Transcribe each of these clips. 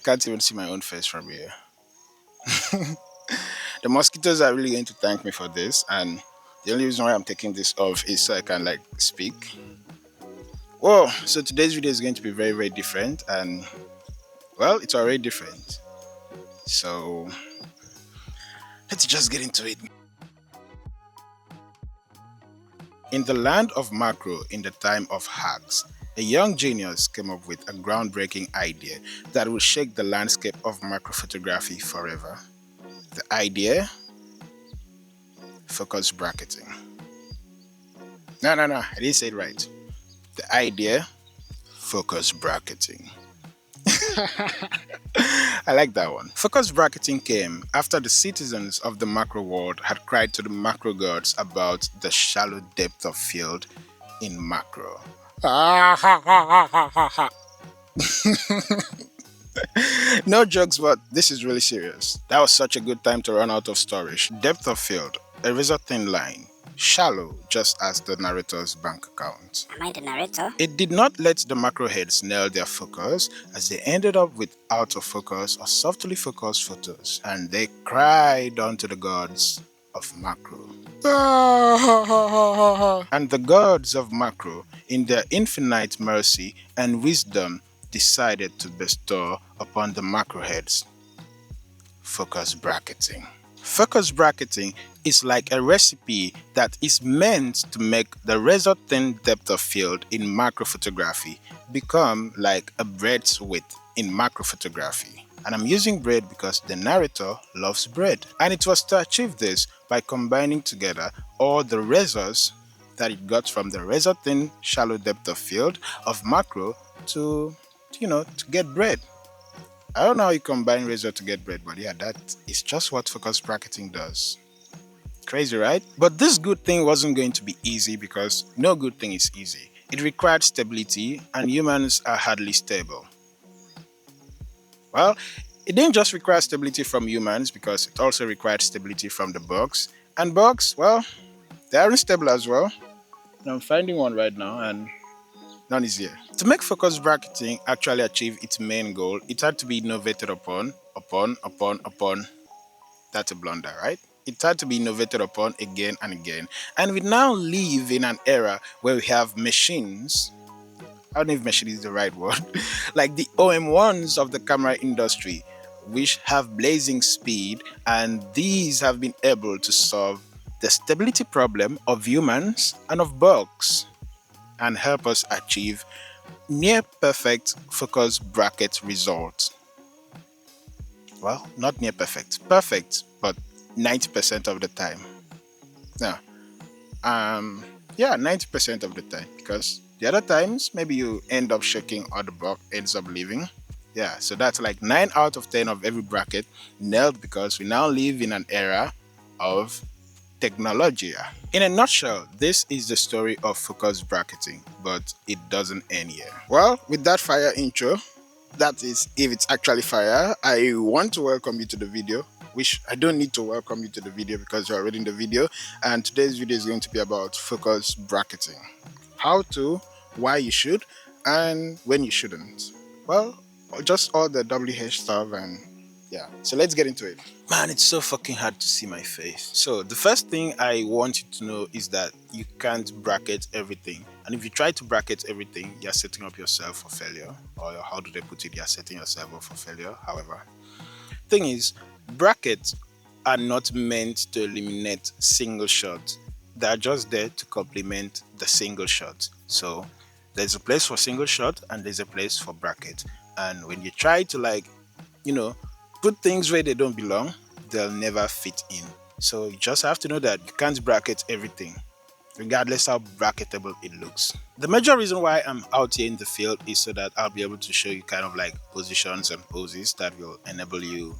can't even see my own face from here. The mosquitoes are really going to thank me for this, and the only reason why I'm taking this off is so I can like speak. Whoa! So today's video is going to be very, very different, and well, it's already different. So let's just get into it. In the land of macro, in the time of hacks, a young genius came up with a groundbreaking idea that will shake the landscape of macro photography forever. The idea? Focus bracketing. No, I didn't say it right. The idea? Focus bracketing. I like that one. Focus bracketing came after the citizens of the macro world had cried to the macro gods about the shallow depth of field in macro. No jokes, but this is really serious. That was such a good time to run out of storage. Depth of field, a razor thin line. Shallow, just as the narrator's bank account. Am I the narrator? It did not let the macro heads nail their focus, as they ended up with out of focus or softly focused photos, and they cried unto the gods of macro. And the gods of macro, in their infinite mercy and wisdom, decided to bestow upon the macro heads focus bracketing. Focus bracketing is like a recipe that is meant to make the razor thin depth of field in macro photography become like a bread's width in macro photography. And I'm using bread because the narrator loves bread. And it was to achieve this by combining together all the razors that it got from the razor thin shallow depth of field of macro to get bread. I don't know how you combine razor to get bread, but yeah, that is just what focus bracketing does. Crazy, right? But this good thing wasn't going to be easy because no good thing is easy. It required stability, and humans are hardly stable. Well, it didn't just require stability from humans because it also required stability from the bugs. And bugs, well, they aren't stable as well. And I'm finding one right now, and none is here. To make focus bracketing actually achieve its main goal, it had to be innovated upon. That's a blunder, right? It had to be innovated upon again and again. And we now live in an era where we have machines. I don't know if machine is the right word. Like the OM1s of the camera industry, which have blazing speed, and these have been able to solve the stability problem of humans and of bugs, and help us achieve near perfect focus bracket results. Well, not near perfect, but 90% of the time. Yeah, 90% of the time, because the other times maybe you end up shaking or the bug ends up leaving. Yeah, so that's like 9 out of 10 of every bracket nailed because we now live in an era of technology. In a nutshell, this is the story of focus bracketing, but it doesn't end here. Well, with that fire intro, that is if it's actually fire, I want to welcome you to the video, which I don't need to welcome you to the video because you're already in the video, and today's video is going to be about focus bracketing. How to, why you should, and when you shouldn't. Well, just all the WH stuff, and yeah, so let's get into it. Man, it's so fucking hard to see my face. So the first thing I want you to know is that you can't bracket everything. And if you try to bracket everything, you're setting up yourself for failure. Or how do they put it? You're setting yourself up for failure. However, thing is, brackets are not meant to eliminate single shots. They're just there to complement the single shot. So there's a place for single shot and there's a place for bracket. And when you try to put things where they don't belong, they'll never fit in. So you just have to know that you can't bracket everything, regardless how bracketable it looks. The major reason why I'm out here in the field is so that I'll be able to show you kind of like positions and poses that will enable you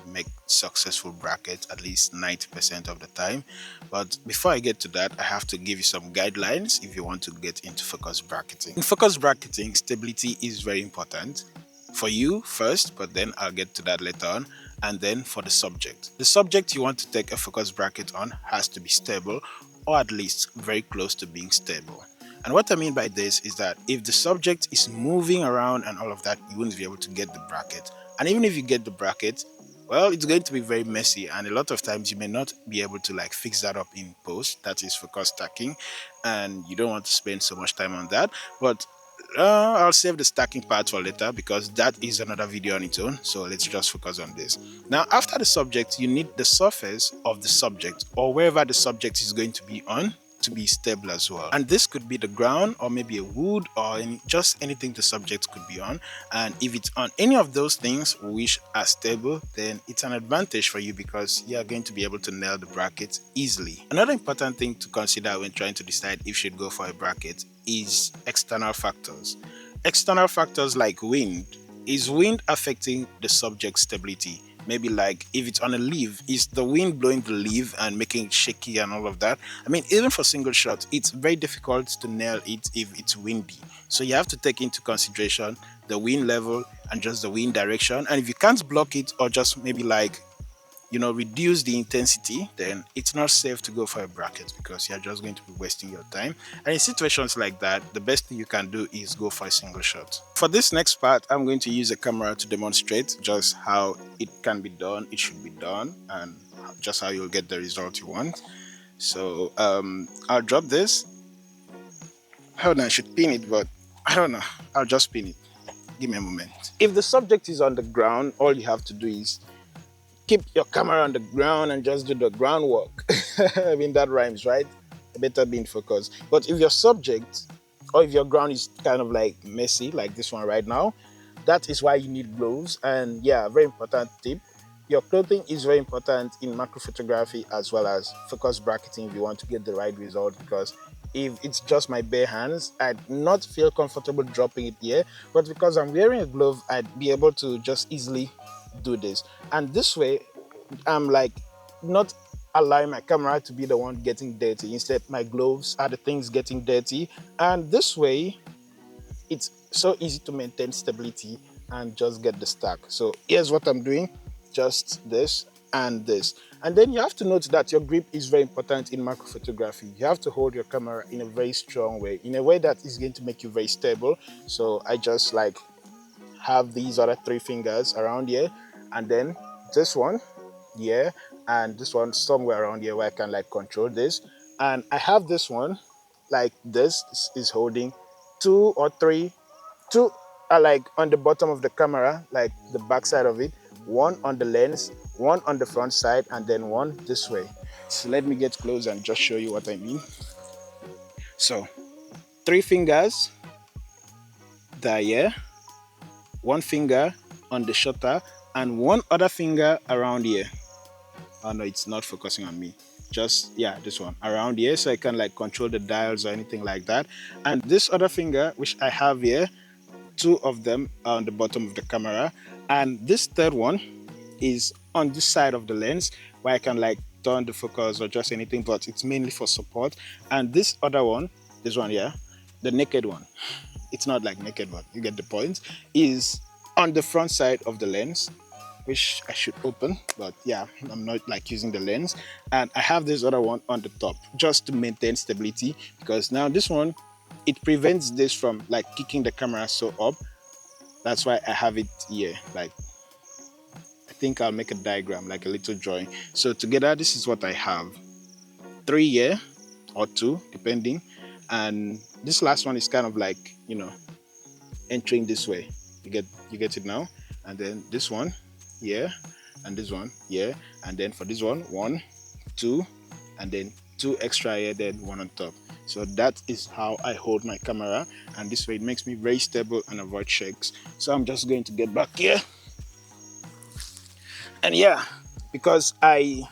make successful brackets at least 90% of the time. But before I get to that, I have to give you some guidelines if you want to get into focus bracketing. In focus bracketing, stability is very important. For you first, but then I'll get to that later on, and then for the subject. The subject you want to take a focus bracket on has to be stable, or at least very close to being stable. And what I mean by this is that if the subject is moving around and all of that, you won't be able to get the bracket. And even if you get the bracket, well, it's going to be very messy, and a lot of times you may not be able to like fix that up in post. That is focus stacking, and you don't want to spend so much time on that. But I'll save the stacking part for later because that is another video on its own. So let's just focus on this. Now, after the subject, you need the surface of the subject or wherever the subject is going to be on to be stable as well. And this could be the ground or maybe a wood or just anything the subject could be on. And if it's on any of those things which are stable, then it's an advantage for you because you are going to be able to nail the bracket easily. Another important thing to consider when trying to decide if you should go for a bracket is external factors. External factors like wind. Is wind affecting the subject's stability? Maybe like if it's on a leaf, is the wind blowing the leaf and making it shaky and all of that? I mean, even for single shots, it's very difficult to nail it if it's windy. So you have to take into consideration the wind level and just the wind direction. And if you can't block it or just maybe like reduce the intensity, then it's not safe to go for a bracket because you're just going to be wasting your time. And in situations like that, the best thing you can do is go for a single shot. For this next part, I'm going to use a camera to demonstrate just how it can be done, it should be done, and just how you'll get the result you want. So I'll drop this. Hold on, I should pin it, but I don't know. I'll just pin it. Give me a moment. If the subject is on the ground, all you have to do is keep your camera on the ground and just do the groundwork. I mean, that rhymes, right? Better be in focus. But if your subject or if your ground is kind of like messy, like this one right now, that is why you need gloves. And yeah, very important tip. Your clothing is very important in macro photography as well as focus bracketing if you want to get the right result, because if it's just my bare hands, I'd not feel comfortable dropping it here. But because I'm wearing a glove, I'd be able to just easily do this. And this way, I'm like not allowing my camera to be the one getting dirty. Instead, my gloves are the things getting dirty. And this way, it's so easy to maintain stability and just get the stack. So here's what I'm doing, just this and this. And then you have to note that your grip is very important in macro photography. You have to hold your camera in a very strong way, in a way that is going to make you very stable. So I just like have these other 3 fingers around here, and then this one here, and this one somewhere around here where I can like control this. And I have this one like this is holding 2 or 3. 2 are like on the bottom of the camera, like the back side of it, 1 on the lens, 1 on the front side, and then 1 this way. So let me get close and just show you what I mean. So 3 fingers that here, 1 finger on the shutter, and 1 other finger around here. Oh no, it's not focusing on me. Just, yeah, this one around here, so I can like control the dials or anything like that. And this other finger, which I have here, 2 of them are on the bottom of the camera. And this third one is on this side of the lens where I can like turn the focus or just anything, but it's mainly for support. And this other one, this one here, the naked one, it's not like naked, but you get the point, is on the front side of the lens, which I should open, but yeah, I'm not like using the lens. And I have this other one on the top just to maintain stability, because now this one, it prevents this from like kicking the camera so up. That's why I have it here. Like, I think I'll make a diagram, like a little drawing. So together, this is what I have. 3 here or 2, depending. And this last one is kind of like, entering this way. You get it now. And then this one here, and this one here, and then for this one, 1, 2, and then 2 extra here, then 1 on top. So that is how I hold my camera, and this way it makes me very stable and avoid shakes. So I'm just going to get back here. And yeah, because I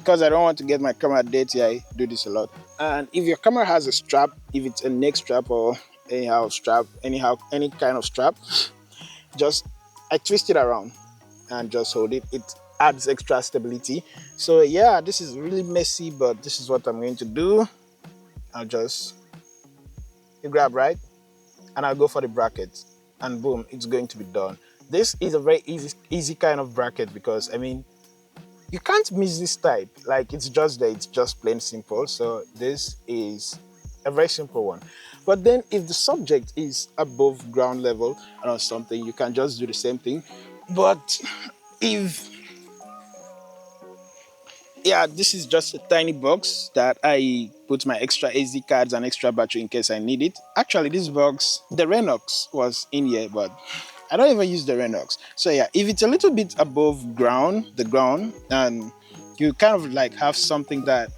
don't want to get my camera dirty, I do this a lot. And if your camera has a strap, if it's a neck strap or any kind of strap, just I twist it around and just hold it. It adds extra stability. So yeah, this is really messy, but this is what I'm going to do. You grab right, and I'll go for the bracket, and boom, it's going to be done. This is a very easy kind of bracket, because I mean, you can't miss this type. Like, it's just there, it's just plain simple. So this is A very simple one. But then if the subject is above ground level or something, you can just do the same thing. But if, yeah, this is just a tiny box that I put my extra SD cards and extra battery in case I need it. Actually, this box, the Renox was in here, but I don't even use the Renox. So yeah, if it's a little bit above the ground, and you kind of like have something that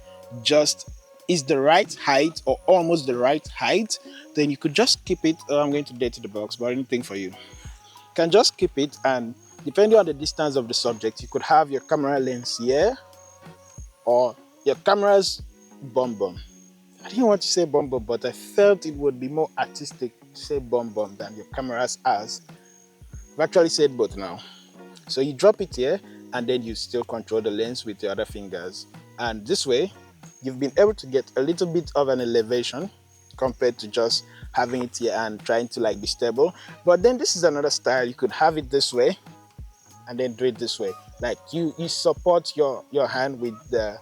just is the right height or almost the right height, then you could just keep it. I'm going to dirty the box, but anything for you. You can just keep it, and depending on the distance of the subject, you could have your camera lens here or your camera's bum bum. I didn't want to say bum bum, but I felt it would be more artistic to say bum bum than your camera's ass. I've actually said both now. So you drop it here, and then you still control the lens with your other fingers. And this way, you've been able to get a little bit of an elevation compared to just having it here and trying to like be stable. But then this is another style. You could have it this way and then do it this way. Like you support your hand with the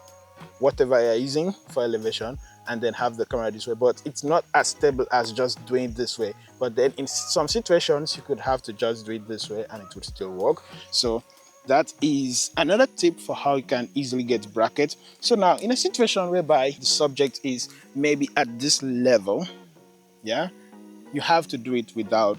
whatever you're using for elevation, and then have the camera this way. But it's not as stable as just doing it this way. But then in some situations, you could have to just do it this way and it would still work. So that is another tip for how you can easily get brackets. So now in a situation whereby the subject is maybe at this level, yeah, you have to do it without,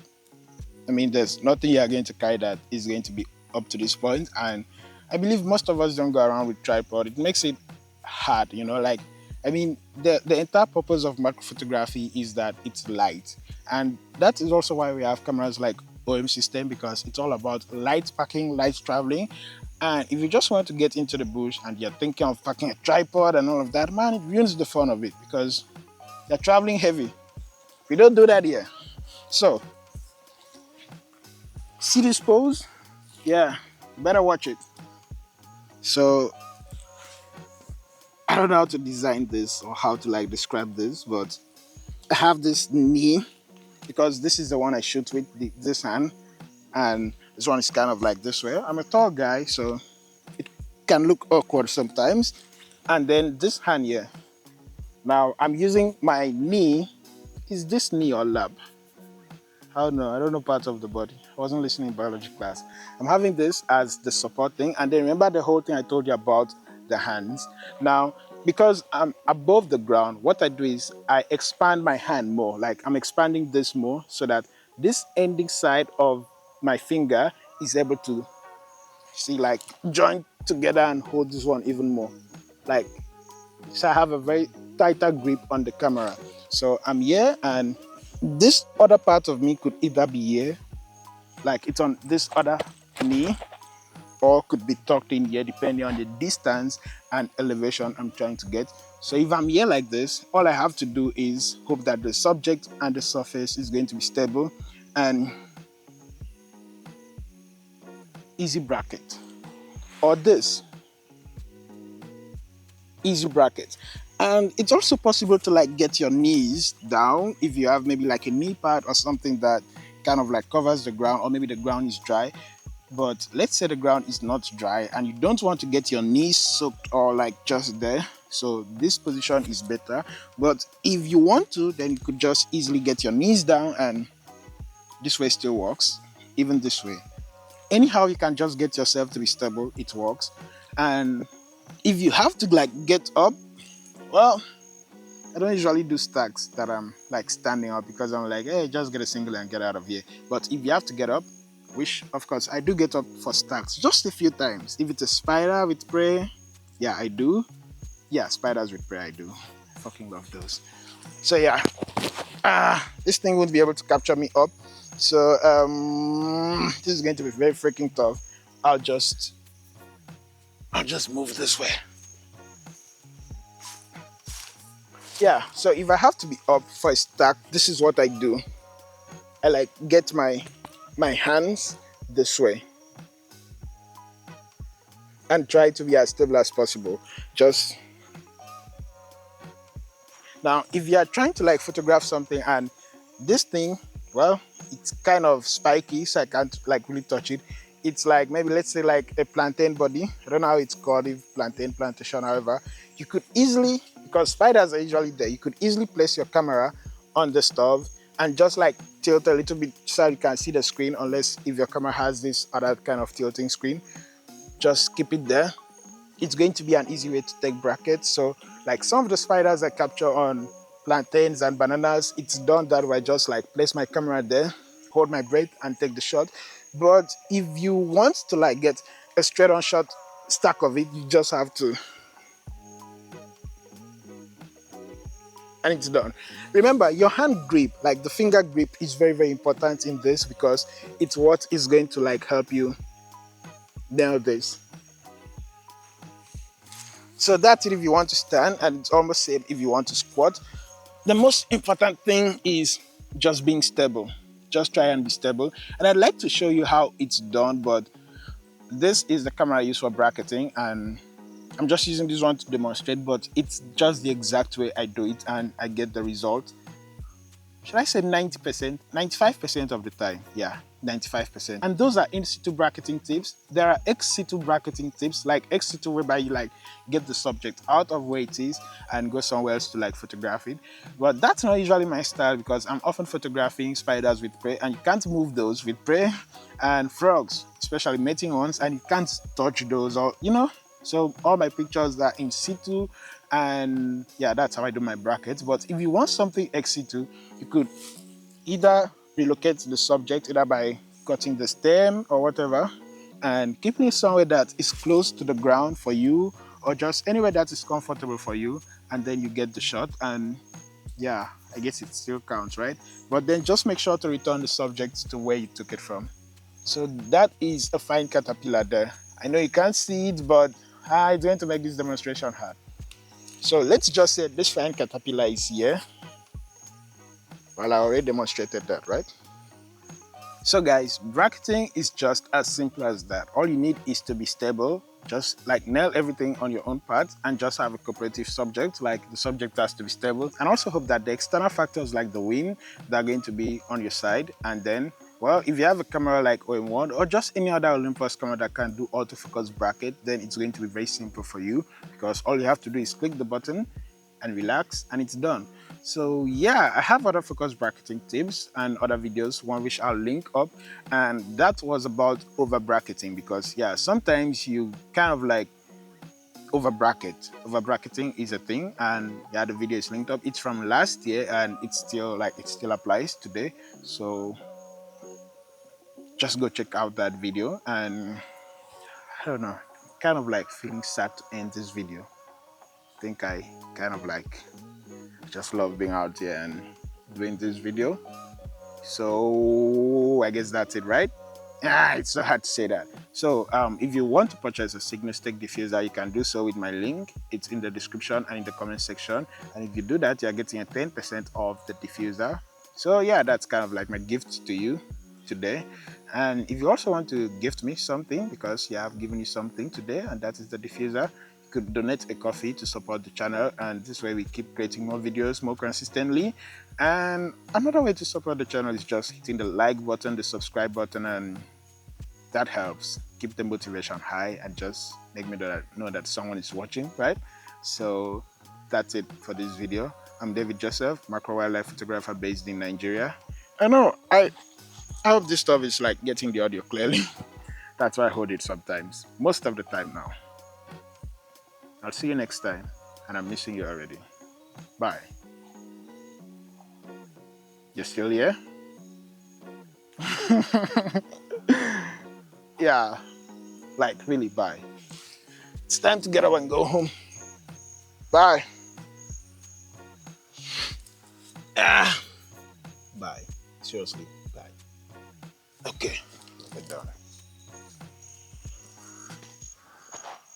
I mean, there's nothing you're going to carry that is going to be up to this point. And I believe most of us don't go around with tripod. It makes it hard, like, I mean, the entire purpose of macro photography is that it's light. And that is also why we have cameras like OM system, because it's all about light packing, light traveling. And if you just want to get into the bush and you're thinking of packing a tripod and all of that, man, it ruins the fun of it because you're traveling heavy. We don't do that here. So, see this pose? Yeah, better watch it. So, I don't know how to design this or how to like describe this, but I have this knee because this is the one I shoot with this hand, and this one is kind of like this way. I'm a tall guy, so it can look awkward sometimes. And then this hand here. Now I'm using my knee. Is this knee or lab? I don't know parts of the body. I wasn't listening in biology class. I'm having this as the support thing, and then remember the whole thing I told you about the hands. Now, because I'm above the ground, what I do is I expand my hand more. Like I'm expanding this more so that this ending side of my finger is able to see, like, join together and hold this one even more. Like, so I have a very tighter grip on the camera. So I'm here, and this other part of me could either be here, like it's on this other knee, or could be tucked in here depending on the distance and elevation I'm trying to get. So if I'm here like this, all I have to do is hope that the subject and the surface is going to be stable, and easy bracket. Or this, easy bracket. And it's also possible to like get your knees down if you have maybe like a knee pad or something that kind of like covers the ground, or maybe the ground is dry. But let's say the ground is not dry and you don't want to get your knees soaked or like just there. So this position is better. But if you want to, then you could just easily get your knees down, and this way still works, even this way. Anyhow, you can just get yourself to be stable, it works. And if you have to like get up, well, I don't usually do stacks that I'm like standing up, because I'm like, hey, just get a single and get out of here. But if you have to get up, which of course I do get up for stacks just a few times. If it's a spider with prey, yeah, I do. Yeah, spiders with prey, I do. I fucking love those. So yeah, this thing won't be able to capture me up. So this is going to be very freaking tough. I'll just move this way. Yeah, so if I have to be up for a stack, this is what I do. I like get my hands this way and try to be as stable as possible. Just now, if you are trying to like photograph something and this thing, well, it's kind of spiky, so I can't like really touch it. It's like, maybe let's say like a plantain body. I don't know how it's called, if plantation, however, you could easily because spiders are usually there. You could easily place your camera on the stove and just like tilt a little bit so you can see the screen, unless if your camera has this other kind of tilting screen. Just keep it there. It's going to be an easy way to take brackets. So like some of the spiders I capture on plantains and bananas, it's done that way. I just like place my camera there, hold my breath and take the shot. But if you want to like get a straight on shot stack of it, you just have to, and it's done. Remember, your hand grip, like the finger grip, is very, very important in this because it's what is going to like help you nail this. So that's it if you want to stand, and it's almost same if you want to squat. The most important thing is just being stable. Just try and be stable. And I'd like to show you how it's done, but this is the camera I use for bracketing, and I'm just using this one to demonstrate, but it's just the exact way I do it and I get the result. Should I say 90%? 95% of the time. Yeah, 95%. And those are in situ bracketing tips. There are ex situ bracketing tips, like ex situ whereby you like get the subject out of where it is and go somewhere else to like photograph it. But that's not usually my style because I'm often photographing spiders with prey, and you can't move those with prey, and frogs, especially mating ones, and you can't touch those, or so all my pictures are in situ, and yeah, that's how I do my brackets. But if you want something ex situ, you could either relocate the subject either by cutting the stem or whatever and keeping it somewhere that is close to the ground for you, or just anywhere that is comfortable for you, and then you get the shot. And yeah, I guess it still counts, right? But then just make sure to return the subject to where you took it from. So that is a fine caterpillar there. I know you can't see it, but it's going to make this demonstration hard. So let's just say this fine caterpillar is here. Well, I already demonstrated that, right? So guys, bracketing is just as simple as that. All you need is to be stable. Just like nail everything on your own part and just have a cooperative subject. Like the subject has to be stable, and also hope that the external factors like the wind, they're going to be on your side. And then, well, if you have a camera like OM1 or just any other Olympus camera that can do autofocus bracket, then it's going to be very simple for you because all you have to do is click the button and relax, and it's done. So yeah, I have other focus bracketing tips and other videos, one which I'll link up, and that was about over bracketing because yeah, sometimes you kind of like over bracketing is a thing, and yeah, the video is linked up. It's from last year and it's still like it still applies today, so just go check out that video. And I don't know, kind of like feeling sad to end this video. I think I kind of like just love being out here and doing this video. So I guess that's it, right? It's so hard to say that. So if you want to purchase a Signostech diffuser, you can do so with my link. It's in the description and in the comment section. And if you do that, you're getting a 10% off the diffuser. So yeah, that's kind of like my gift to you today. And if you also want to gift me something, because yeah, I've given you something today, and that is the diffuser, could donate a coffee to support the channel, and this way we keep creating more videos more consistently. And another way to support the channel is just hitting the like button, the subscribe button, and that helps keep the motivation high and just make me know that someone is watching, right? So that's it for this video. I'm David Joseph, macro wildlife photographer based in Nigeria. I know I hope this stuff is like getting the audio clearly. That's why I hold it sometimes, most of the time now. I'll see you next time, and I'm missing you already. Bye. You're still here? Yeah, like really, bye. It's time to get up and go home. Bye. Bye. Seriously, bye. Okay, get down.